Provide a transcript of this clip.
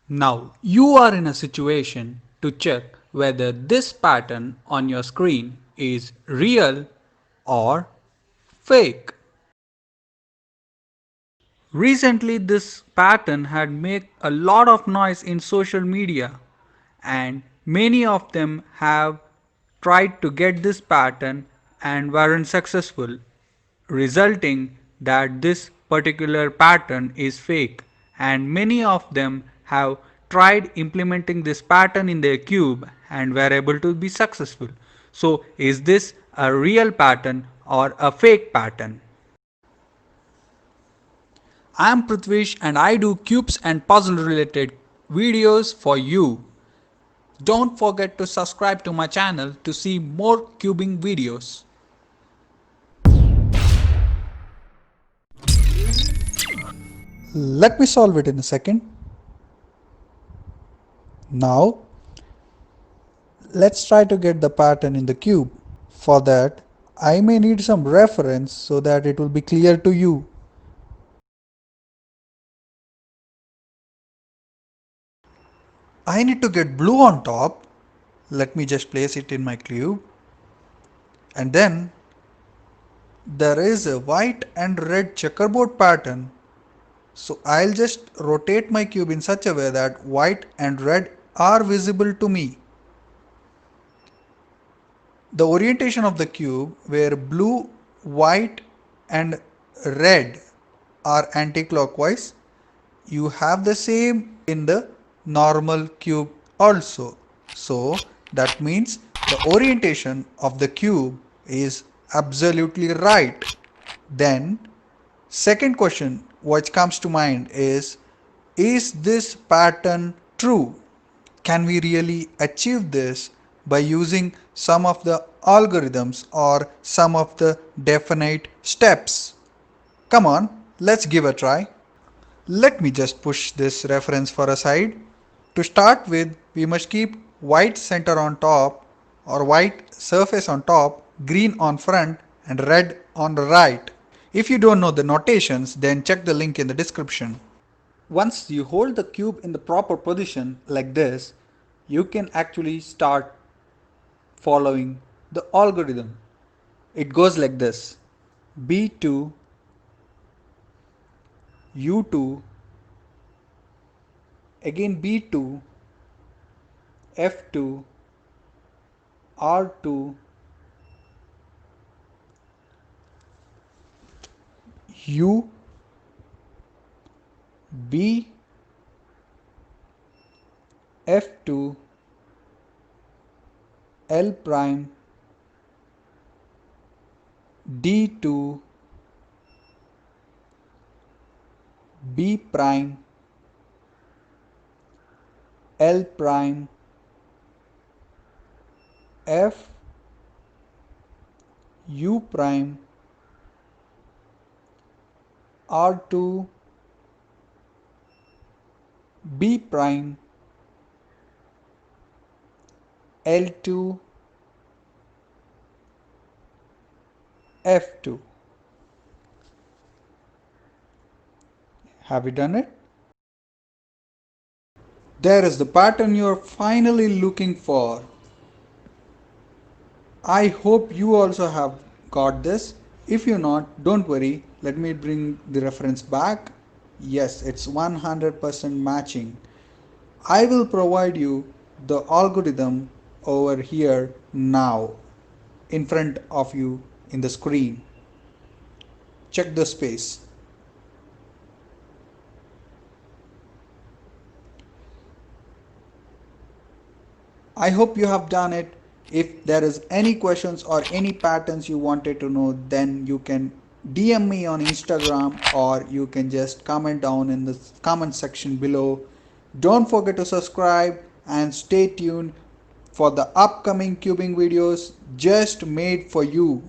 Now you are in a situation to check whether this pattern on your screen is real or fake. Recently, this pattern had made a lot of noise in social media, and many of them have tried to get this pattern and weren't successful, resulting that this particular pattern is fake, and many of them have tried implementing this pattern in their cube and were able to be successful. So is this a real pattern or a fake pattern? I am Prithvish and I do cubes and puzzle related videos for you. Don't forget to subscribe to my channel to see more cubing videos. Let me solve it in a second. Now, let's try to get the pattern in the cube. For that, I may need some reference so that it will be clear to you. I need to get blue on top. Let me just place it in my cube. And then there is a white and red checkerboard pattern. So I'll just rotate my cube in such a way that white and red are visible to me. The orientation of the cube where blue, white and red are anti-clockwise, you have the same in the normal cube also. So that means the orientation of the cube is absolutely right. Then second question which comes to mind is this pattern true? Can we really achieve this by using some of the algorithms or some of the definite steps? Come on, let's give a try. Let me just push this reference for a side. To start with, we must keep white center on top or white surface on top, green on front and red on the right. If you don't know the notations, then check the link in the description. Once you hold the cube in the proper position like this, you can actually start following the algorithm. It goes like this: B2, U2, again B2, F2, R2, U, B, F2, L prime, D2, B prime, L prime, F, U prime, R2, B prime, L2, F2. Have you done it? There is the pattern you are finally looking for. I hope you also have got this. If you not, don't worry. Let me bring the reference back. Yes, it's 100% matching. I will provide you the algorithm over here now in front of you in the screen. Check the space. I hope you have done it. If there is any questions or any patterns you wanted to know, then you can DM me on Instagram or you can just comment down in the comment section below. Don't forget to subscribe and stay tuned for the upcoming cubing videos just made for you.